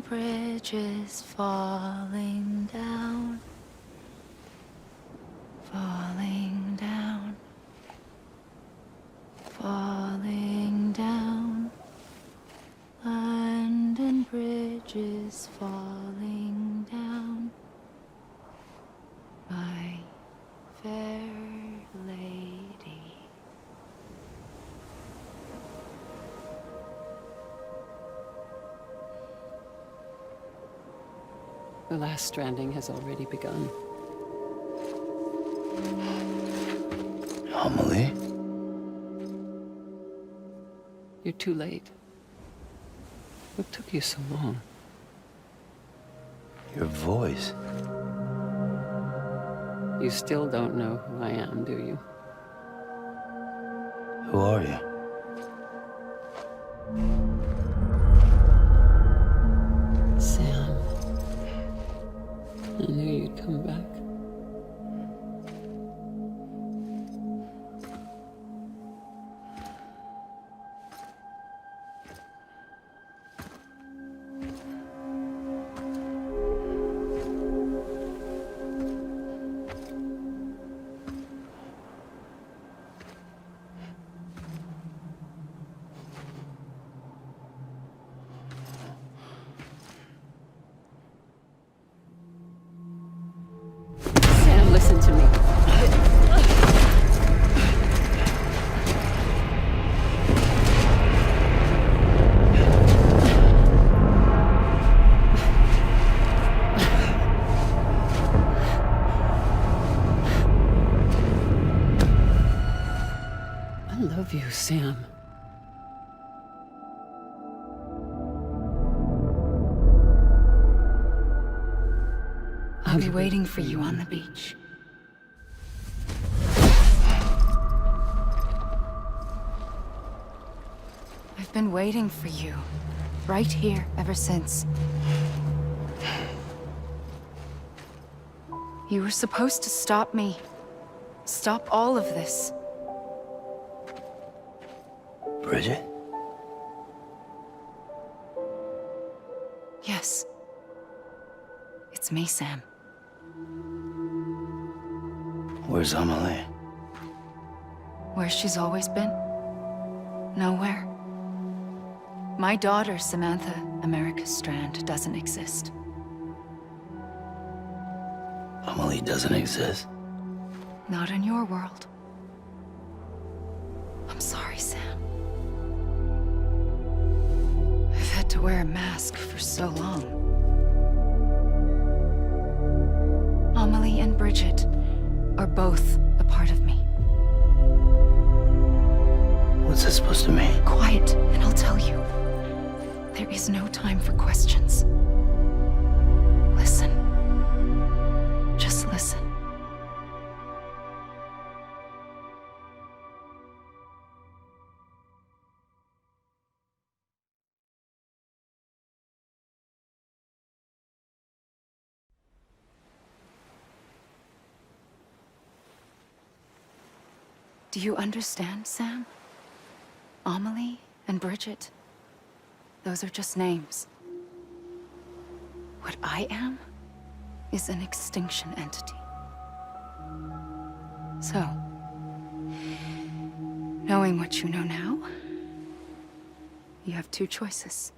and bridges falling down, falling down, falling down. London Bridge is falling down, my fair lady. The last stranding has already begun. Amelie? You're too late. What took you so long? Your voice. You still don't know who I am, do you? Who are you? Sam. I knew you'd come back. Sam, listen to me. I love you, Sam. I'll be waiting for you on the beach. I've been waiting for you, right here, ever since. You were supposed to stop me. Stop all of this. Bridget? Yes. It's me, Sam. Where's Amelie? Where she's always been. Nowhere. My daughter, Samantha America Strand, doesn't exist. Amelie doesn't exist. Not in your world. I'm sorry, Sam. I've had to wear a mask for so long. Amelie and Bridget are both a part of me. What's that supposed to mean? Quiet, and I'll tell you. There is no time for questions. Listen. Just listen. Do you understand, Sam? Amelie and Bridget, those are just names. What I am is an extinction entity. So, knowing what you know now, you have two choices.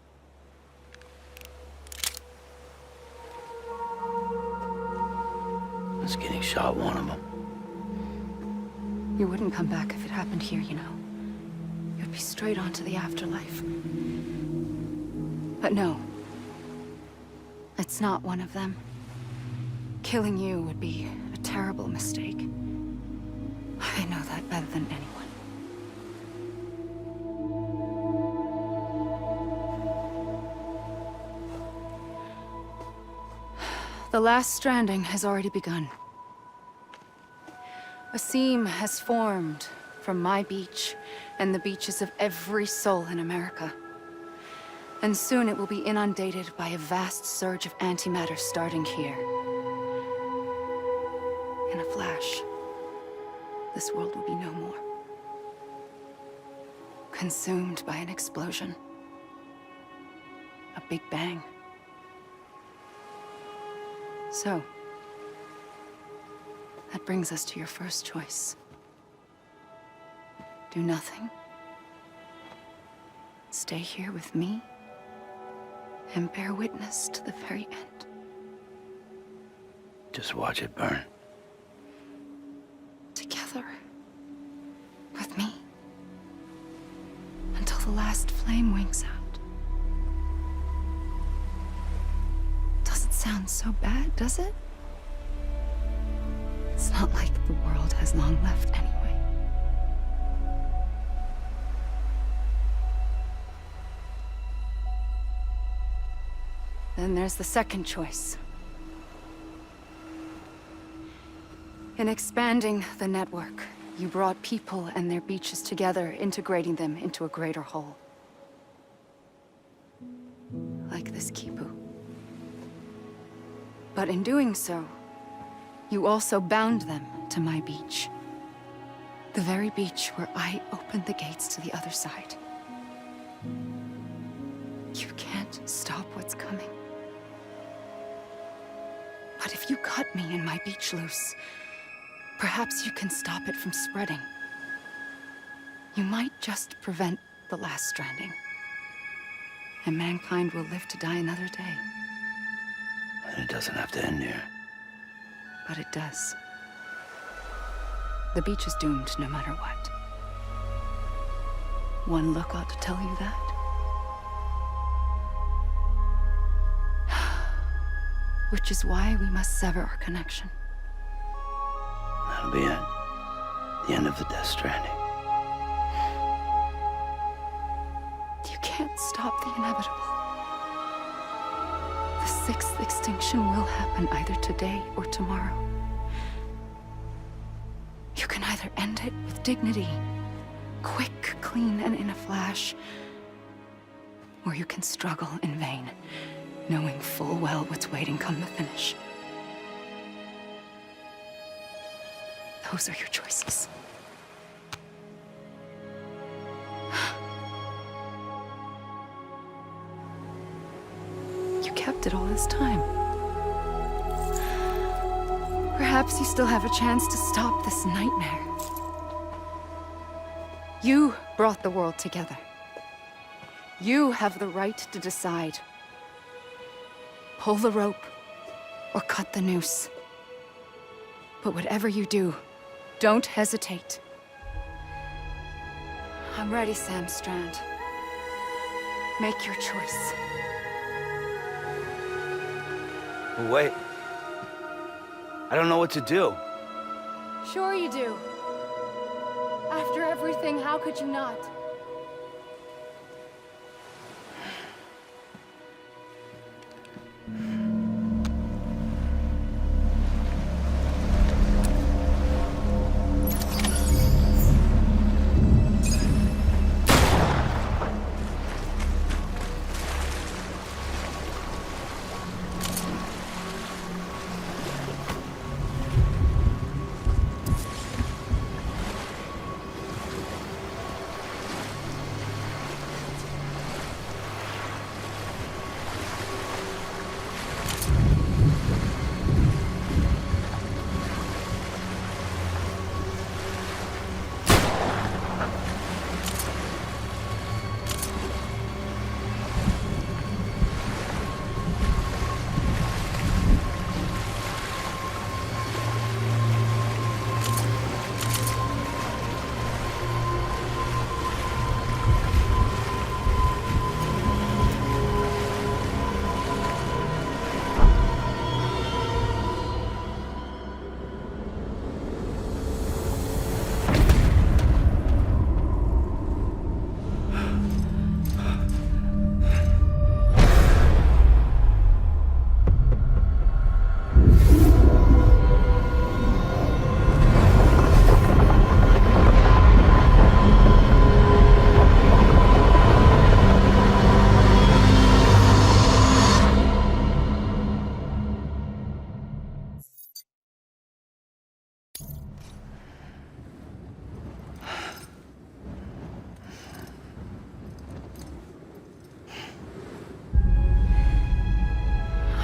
Is getting shot one of them? You wouldn't come back if it happened here, you know. You'd be straight on to the afterlife. But no. It's not one of them. Killing you would be a terrible mistake. I know that better than anyone. The last stranding has already begun. A seam has formed from my beach and the beaches of every soul in America. And soon it will be inundated by a vast surge of antimatter starting here. In a flash, this world will be no more. Consumed by an explosion. A big bang. So, that brings us to your first choice. Do nothing. Stay here with me and bear witness to the very end. Just watch it burn. Together. With me. Until the last flame winks out. Doesn't sound so bad, does it? It's not like the world has long left anyway. Then there's the second choice. In expanding the network, you brought people and their beaches together, integrating them into a greater whole. Like this Kipu. But in doing so, you also bound them to my beach. The very beach where I opened the gates to the other side. You can't stop what's coming. But if you cut me and my beach loose, perhaps you can stop it from spreading. You might just prevent the last stranding. And mankind will live to die another day. And it doesn't have to end here. But it does. The beach is doomed no matter what. One look ought to tell you that. Which is why we must sever our connection. That'll be it. The end of the Death Stranding. You can't stop the inevitable. The sixth extinction will happen either today or tomorrow. You can either end it with dignity, quick, clean, and in a flash, or you can struggle in vain, knowing full well what's waiting come the finish. Those are your choices. You kept it all this time. Perhaps you still have a chance to stop this nightmare. You brought the world together. You have the right to decide. Pull the rope, or cut the noose. But whatever you do, don't hesitate. I'm ready, Sam Strand. Make your choice. Wait. I don't know what to do. Sure you do. After everything, how could you not?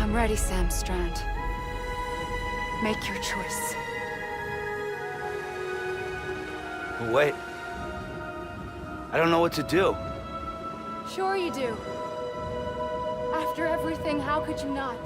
I'm ready, Sam Strand. Make your choice. Wait. I don't know what to do. Sure you do. After everything, how could you not?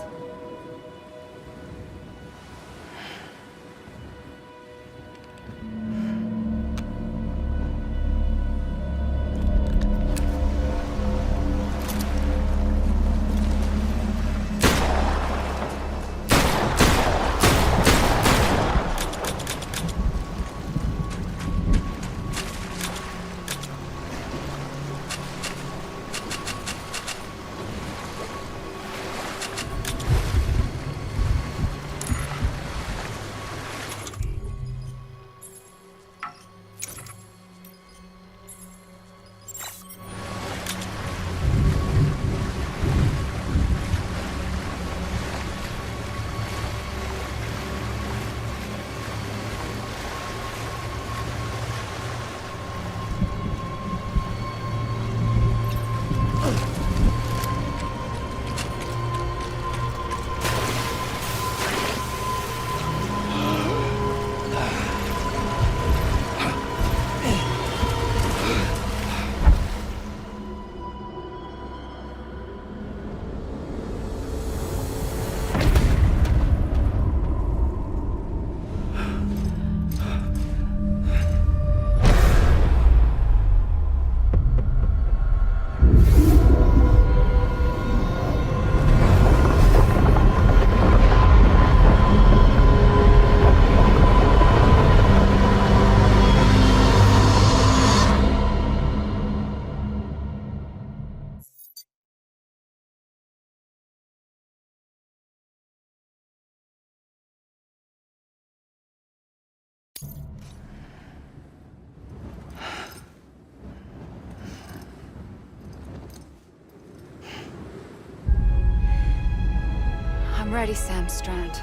I'm ready, Sam Strand.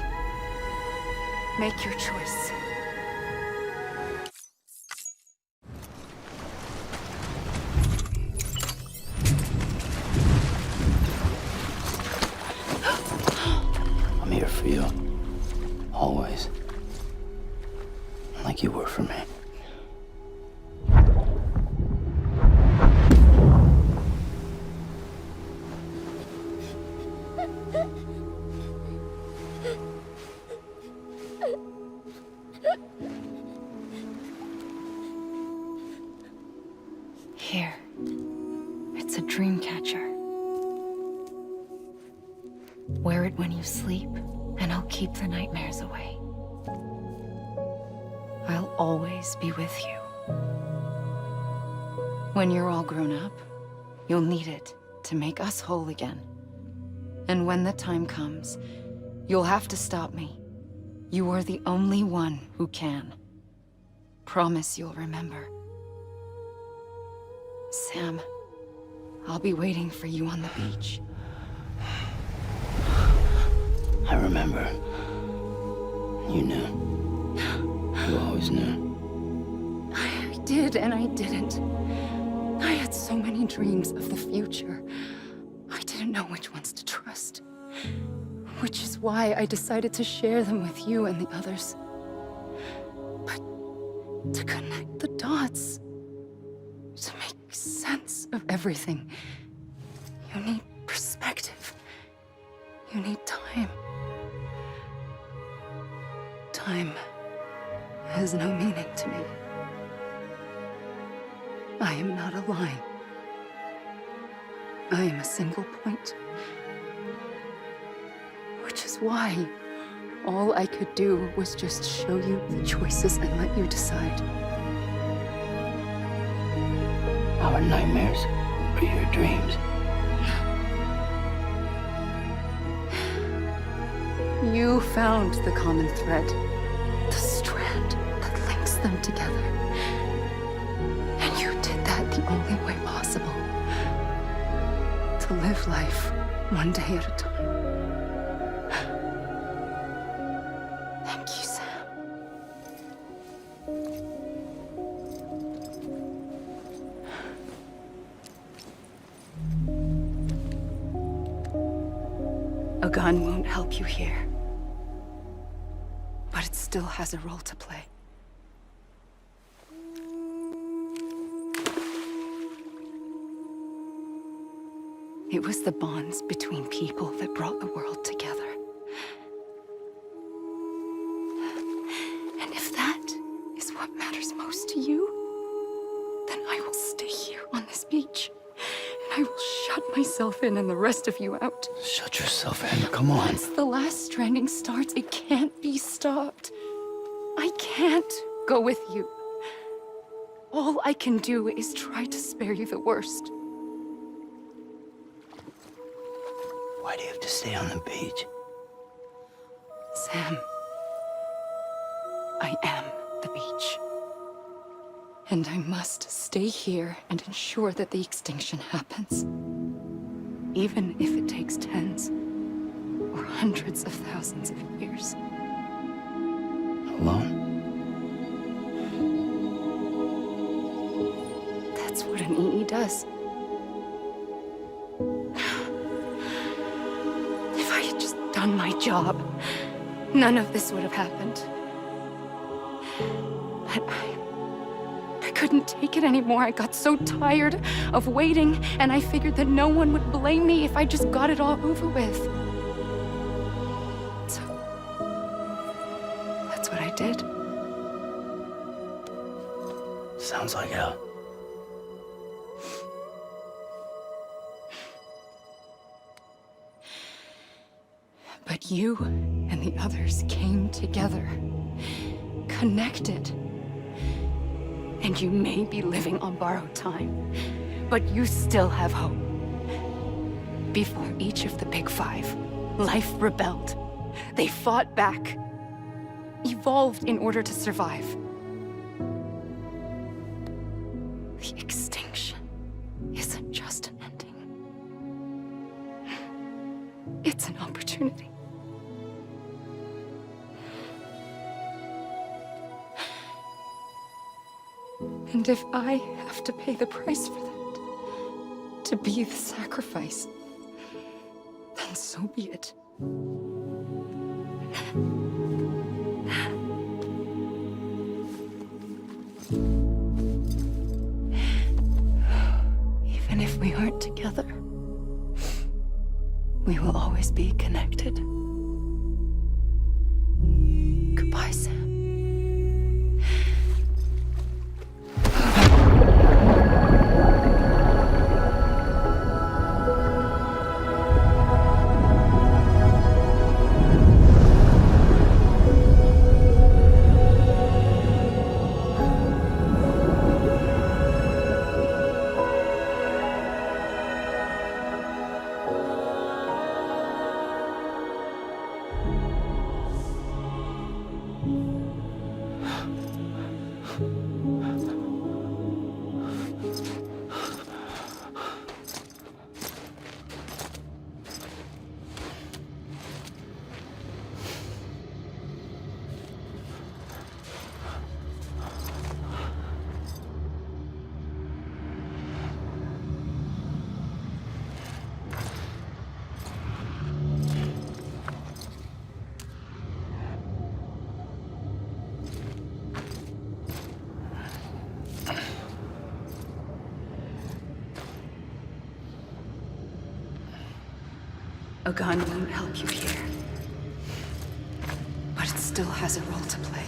Make your choice. I'm here for you. Always. Like you were for me. Here. It's a dream catcher. Wear it when you sleep, and I'll keep the nightmares away. I'll always be with you. When you're all grown up, you'll need it to make us whole again. And when the time comes, you'll have to stop me. You are the only one who can. Promise you'll remember. Sam, I'll be waiting for you on the beach. I remember. You knew. You always knew. I did and I didn't. I had so many dreams of the future. I didn't know which ones to trust. Which is why I decided to share them with you and the others. But to connect the dots, to make sense of everything, you need perspective. You need time. Time has no meaning to me. I am not a line. I am a single point. Which is why all I could do was just show you the choices and let you decide. Our nightmares are your dreams. You found the common thread, the strand that links them together. And you did that the only way possible. To live life one day at a time. Thank you, Sam. A gun won't help you here. still has a role to play. It was the bonds between people that brought the world together. And if that is what matters most to you, then I will stay here on this beach. And I will shut myself in and the rest of you out. Shut yourself in. Come on. Once the last stranding starts, it can't be stopped. I can't go with you. All I can do is try to spare you the worst. Why do you have to stay on the beach? Sam, I am the beach. And I must stay here and ensure that the extinction happens. Even if it takes tens or hundreds of thousands of years. Alone? That's what an EE does. If I had just done my job, none of this would have happened. But I couldn't take it anymore. I got so tired of waiting, and I figured that no one would blame me if I just got it all over with. So, that's what I did. Sounds like hell. But you and the others came together, connected. And you may be living on borrowed time, but you still have hope. Before each of the Big Five, life rebelled. They fought back, evolved in order to survive. The extinction isn't just an ending. It's an opportunity. And if I have to pay the price for that, to be the sacrifice, then so be it. Even if we aren't together, we will always be connected. Goodbye, Sam. A gun won't help you here, but it still has a role to play.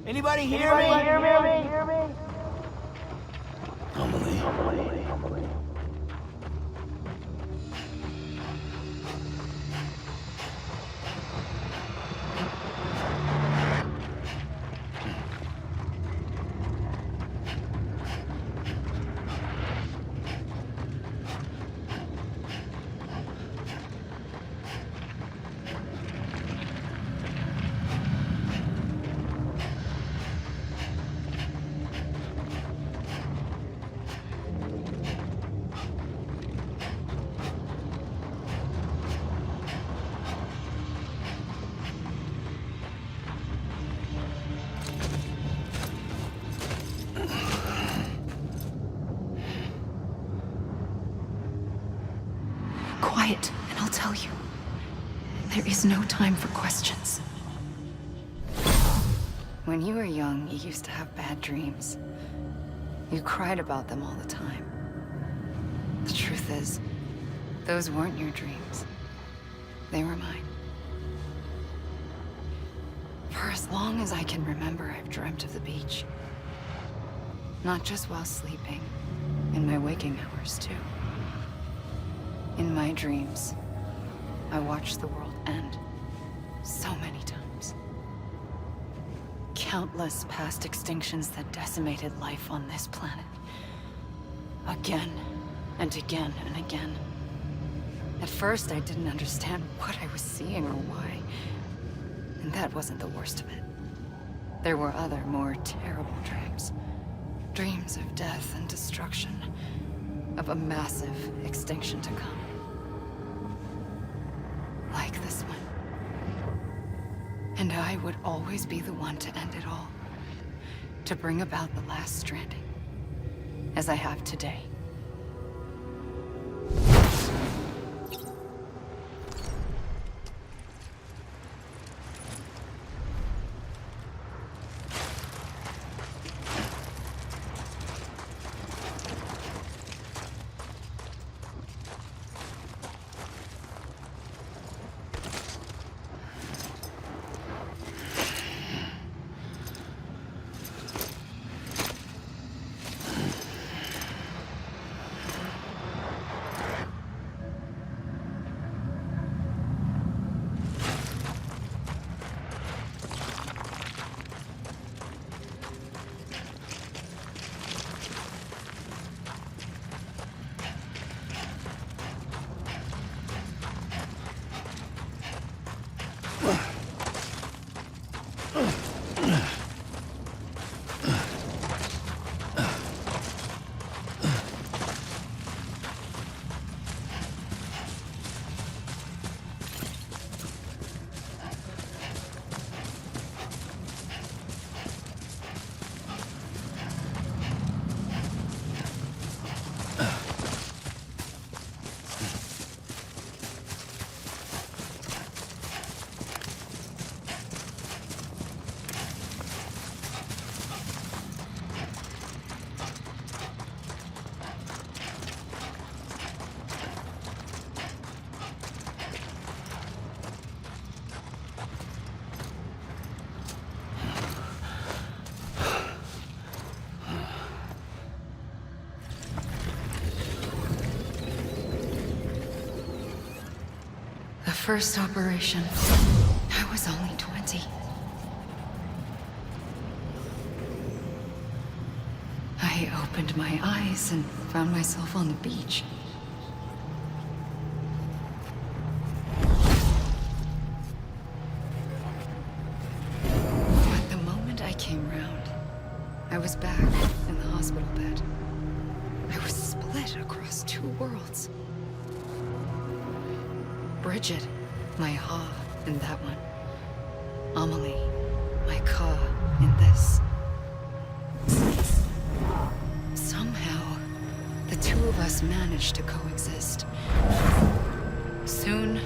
Anybody hear me? Amelie. Quiet, and I'll tell you. There is no time for questions. When you were young, you used to have bad dreams. You cried about them all the time. The truth is, those weren't your dreams. They were mine. For as long as I can remember, I've dreamt of the beach. Not just while sleeping, in my waking hours, too. In my dreams, I watched the world end so many times. Countless past extinctions that decimated life on this planet. Again, and again, and again. At first, I didn't understand what I was seeing or why. And that wasn't the worst of it. There were other, more terrible dreams. Dreams of death and destruction. Of a massive extinction to come. Like this one. And I would always be the one to end it all. To bring about the last stranding. As I have today. The first operation, I was only 20. I opened my eyes and found myself on the beach. But the moment I came round, I was back in the hospital bed. I was split across two worlds. Bridget, my Ha in that one. Amelie, my Ka in this. Somehow, the two of us managed to coexist. Soon,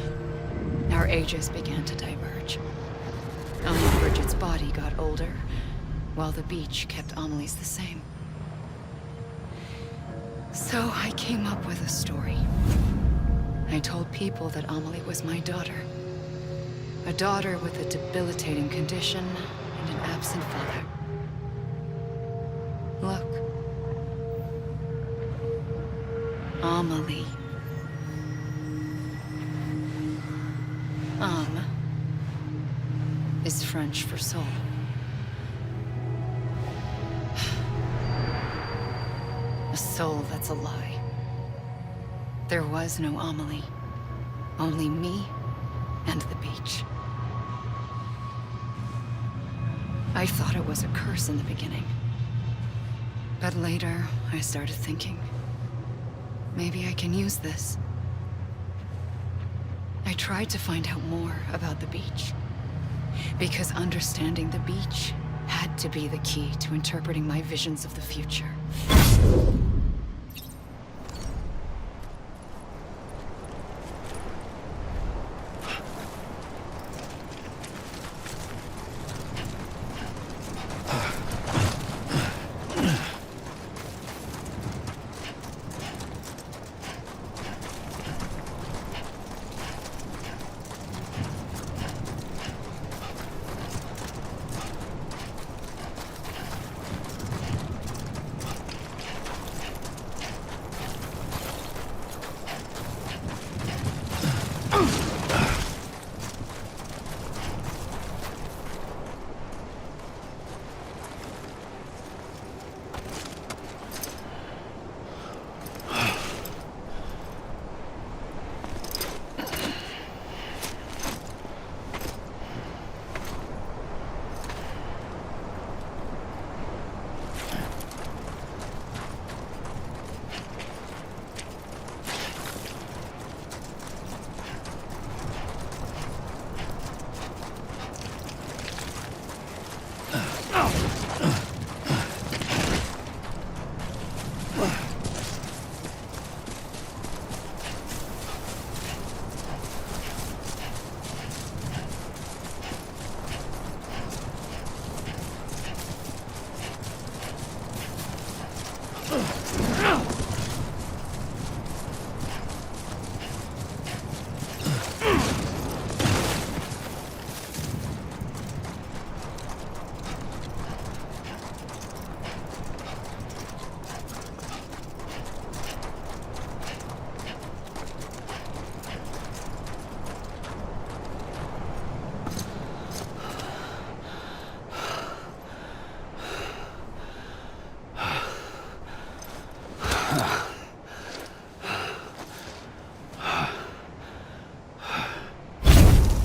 our ages began to diverge. Only Bridget's body got older, while the beach kept Amelie's the same. So I came up with a story. I told people that Amelie was my daughter. A daughter with a debilitating condition and an absent father. Amelie. Âme is French for soul. A soul that's a lie. There was no Amelie. Only me and the beach. I thought it was a curse in the beginning. But later, I started thinking, maybe I can use this. I tried to find out more about the beach. Because understanding the beach had to be the key to interpreting my visions of the future.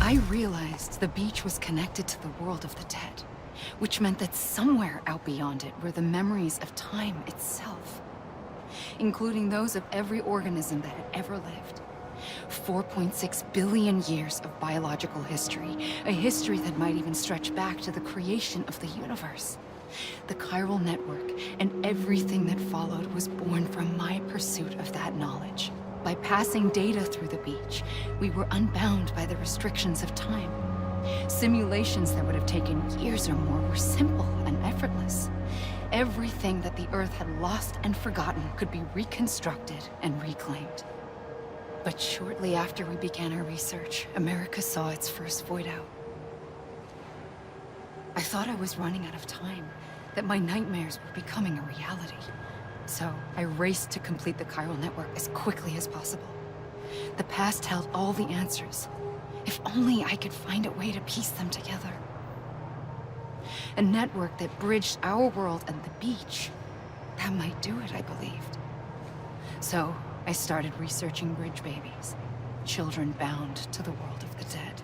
I realized the beach was connected to the world of the dead, which meant that somewhere out beyond it were the memories of time itself, including those of every organism that had ever lived. 4.6 billion years of biological history, a history that might even stretch back to the creation of the universe. The chiral network and everything that followed was born from my pursuit of that knowledge. By passing data through the beach, we were unbound by the restrictions of time. Simulations that would have taken years or more were simple and effortless. Everything that the Earth had lost and forgotten could be reconstructed and reclaimed. But shortly after we began our research, America saw its first void out. I thought I was running out of time, that my nightmares were becoming a reality. So I raced to complete the chiral network as quickly as possible. The past held all the answers. If only I could find a way to piece them together. A network that bridged our world and the beach. That might do it, I believed. So I started researching bridge babies, children bound to the world of the dead.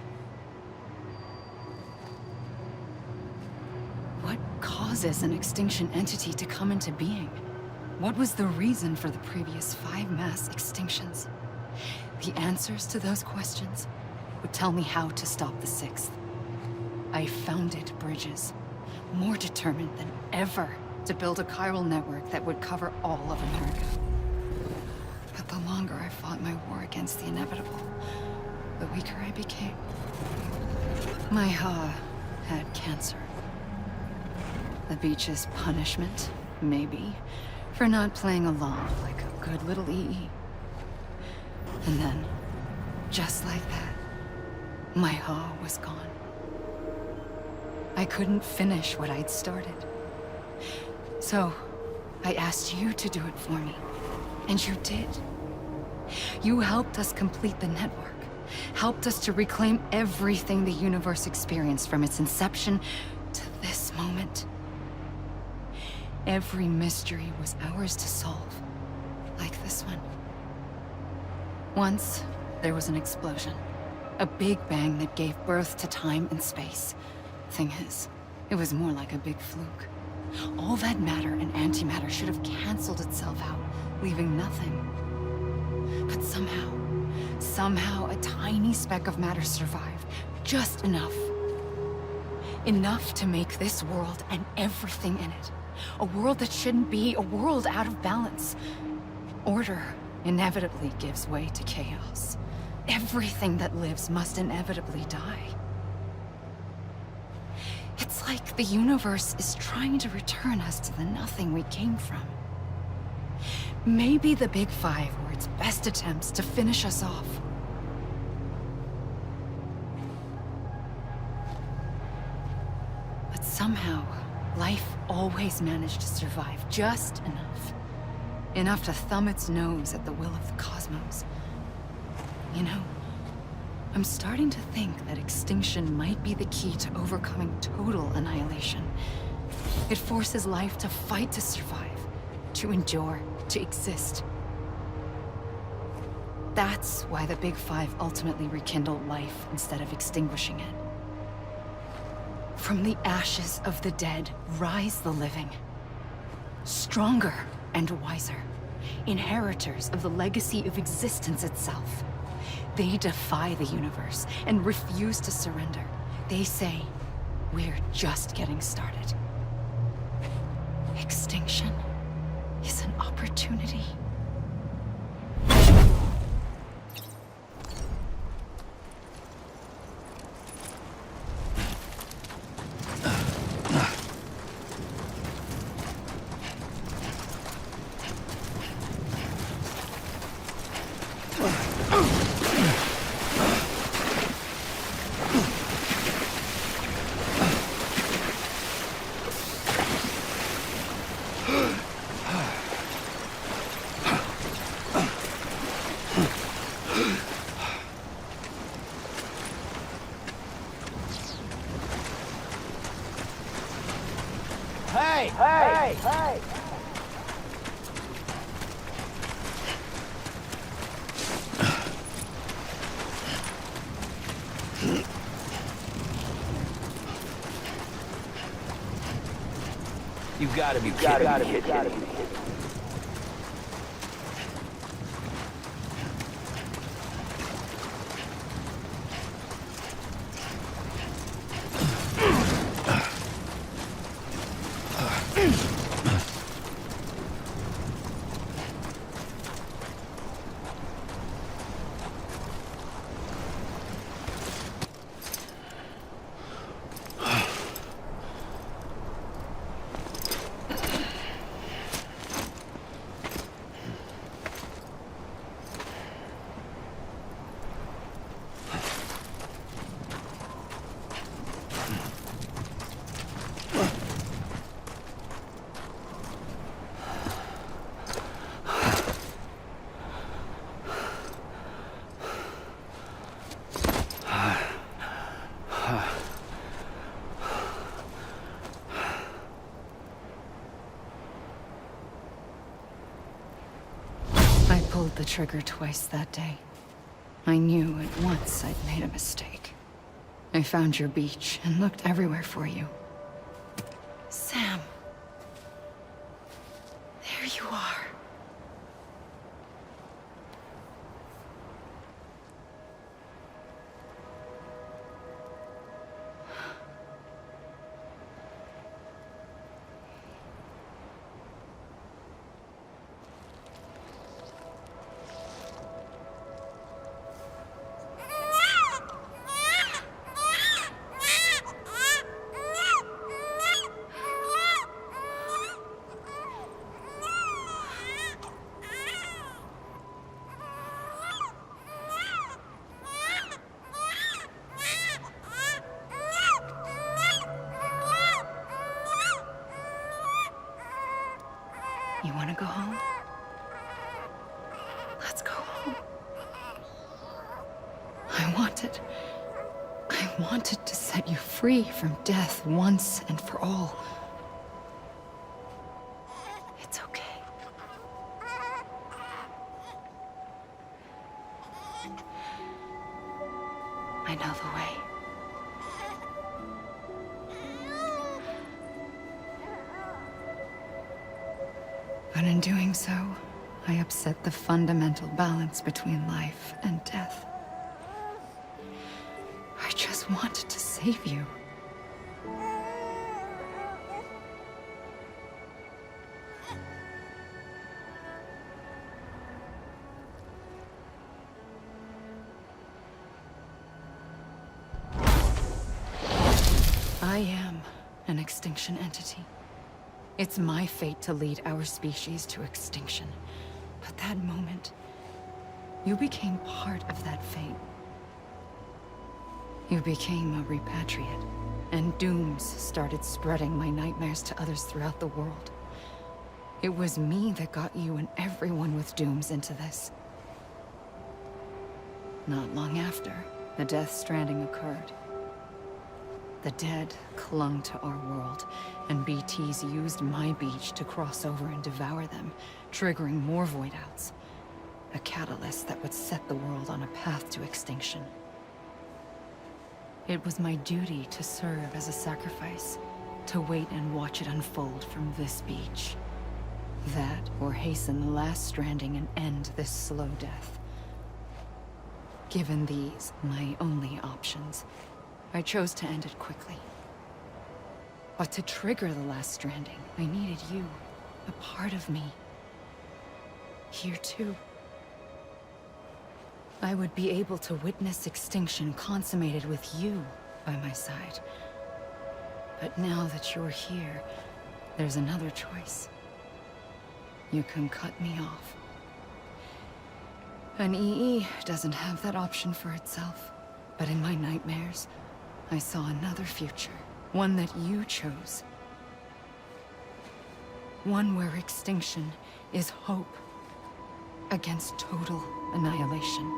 What causes an extinction entity to come into being? What was the reason for the previous 5 mass extinctions? The answers to those questions would tell me how to stop the 6th. I founded bridges, more determined than ever to build a chiral network that would cover all of America. But the longer I fought my war against the inevitable, the weaker I became. My Ha had cancer. The beach's punishment, maybe, for not playing along like a good little EE. And then, just like that, my Ha was gone. I couldn't finish what I'd started. So, I asked you to do it for me. And you did. You helped us complete the network. Helped us to reclaim everything the universe experienced from its inception to this moment. Every mystery was ours to solve, like this one. Once, there was an explosion. A big bang that gave birth to time and space. Thing is, it was more like a big fluke. All that matter and antimatter should have canceled itself out, leaving nothing. But somehow a tiny speck of matter survived. Just enough. Enough to make this world and everything in it. A world that shouldn't be, a world out of balance. Order inevitably gives way to chaos. Everything that lives must inevitably die. It's like the universe is trying to return us to the nothing we came from. Maybe the Big Five were its best attempts to finish us off. But somehow, life always managed to survive just enough. Enough to thumb its nose at the will of the cosmos. You know, I'm starting to think that extinction might be the key to overcoming total annihilation. It forces life to fight to survive, to endure, to exist. That's why the Big Five ultimately rekindled life instead of extinguishing it. From the ashes of the dead rise the living. Stronger and wiser. Inheritors of the legacy of existence itself. They defy the universe and refuse to surrender. They say, we're just getting started. Extinction is an opportunity. Hey! You gotta be kidding me. I pulled the trigger twice that day. I knew at once I'd made a mistake. I found your beach and looked everywhere for you. Sam. There you are. You want to go home? Let's go home. I wanted to set you free from death once and for all. It's okay. I know the way. But in doing so, I upset the fundamental balance between life and death. I just wanted to save you. I am an extinction entity. It's my fate to lead our species to extinction. But that moment, you became part of that fate. You became a repatriate, and dooms started spreading my nightmares to others throughout the world. It was me that got you and everyone with dooms into this. Not long after, the Death Stranding occurred. The dead clung to our world, and BTs used my beach to cross over and devour them, triggering more void outs. A catalyst that would set the world on a path to extinction. It was my duty to serve as a sacrifice, to wait and watch it unfold from this beach. That, or hasten the last stranding and end this slow death. Given these, my only options, I chose to end it quickly. But to trigger the last stranding, I needed you, a part of me. Here too. I would be able to witness extinction consummated with you by my side. But now that you're here, there's another choice. You can cut me off. An EE doesn't have that option for itself. But in my nightmares, I saw another future. One that you chose. One where extinction is hope against total annihilation.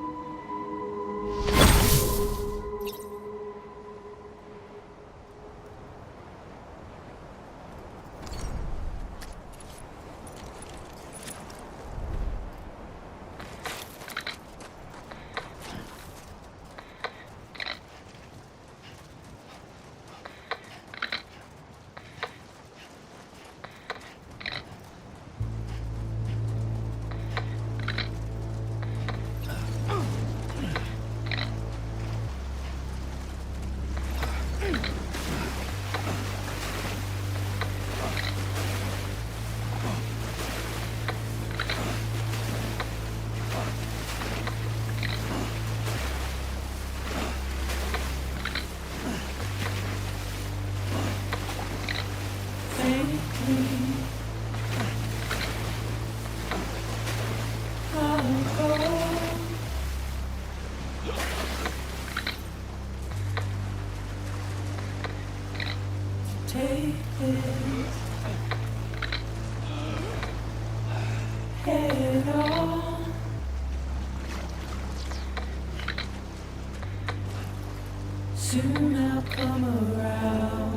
Soon I'll come around.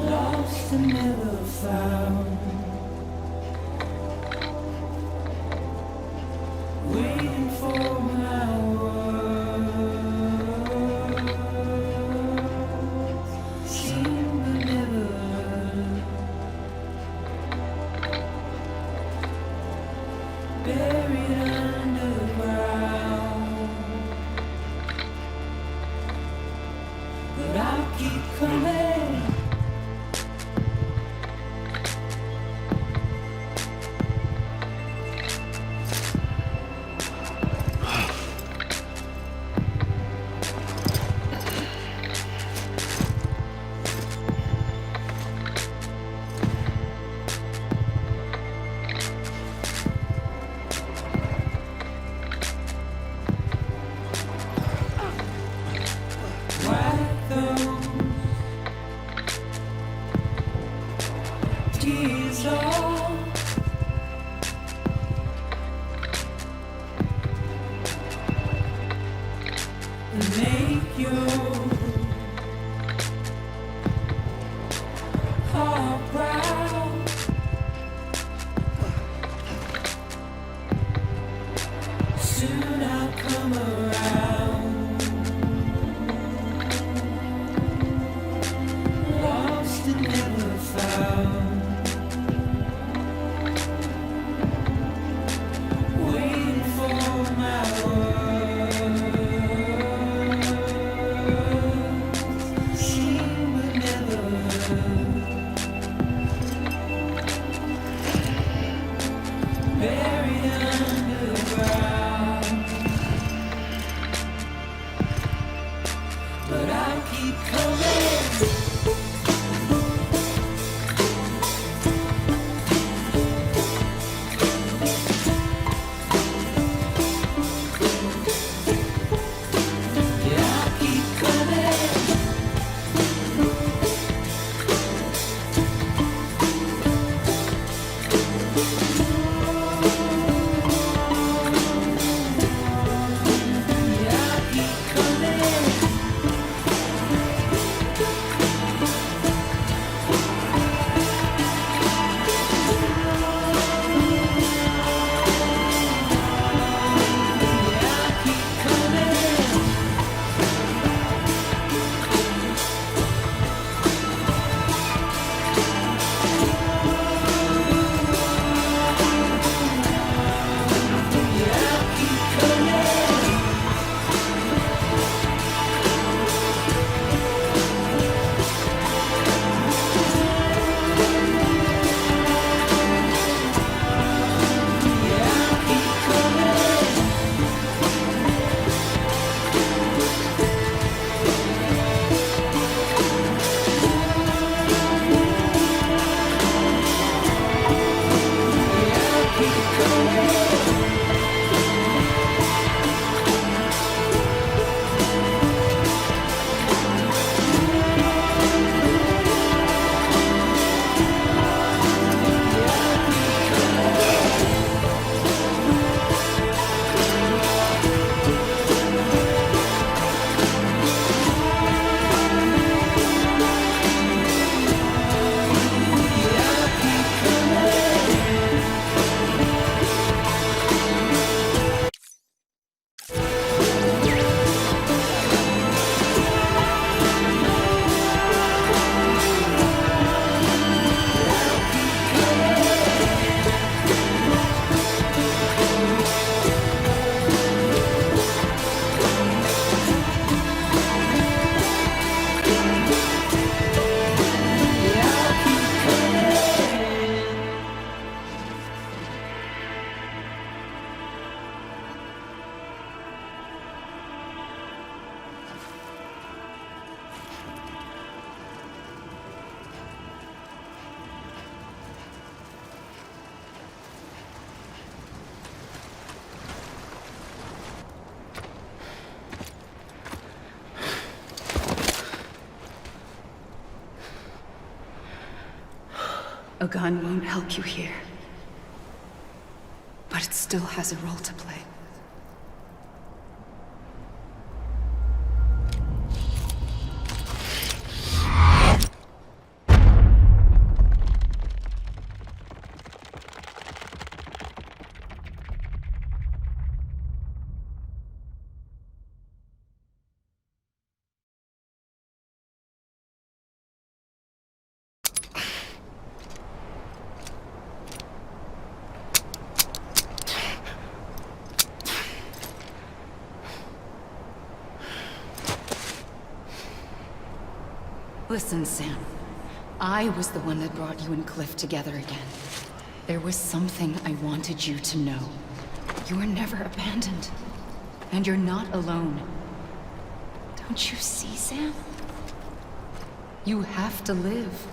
Lost and never found. Waiting for my words. Seem to never learn. Buried underground. But I'll keep coming. Like those A gun won't help you here. But it still has a role to play. Listen, Sam. I was the one that brought you and Cliff together again. There was something I wanted you to know. You were never abandoned. And you're not alone. Don't you see, Sam? You have to live.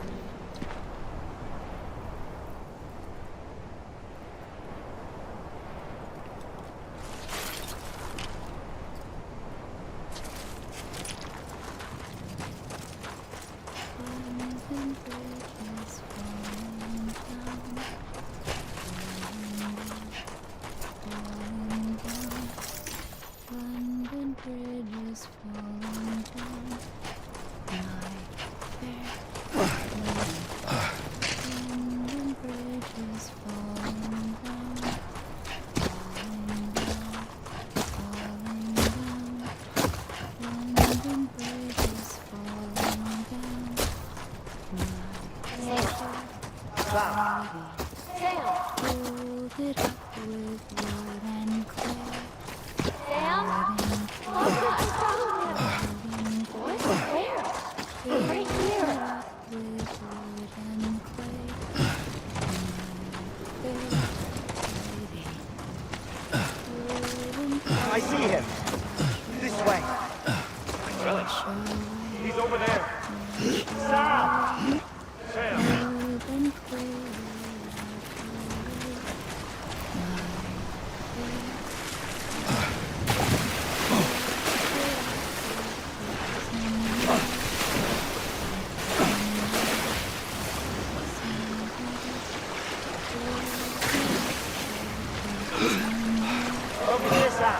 I see him. This way. Really? He's over there. Sam! Sam! Over here, Sam.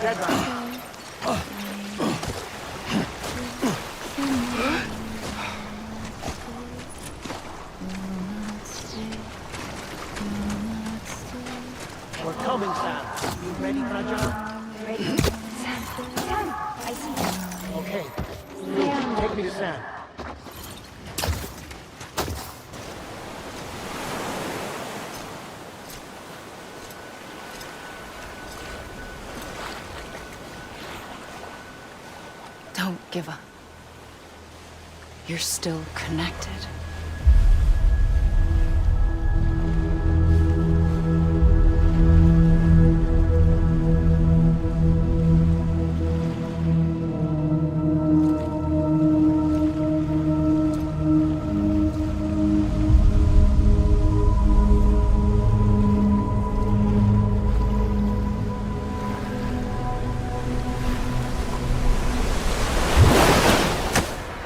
Dead right. We're coming, Sam. You ready for a job? Ready? Sam, Sam, I see you. Okay. Luke, take me to Sam. Don't give up. You're still connected.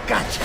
Gotcha.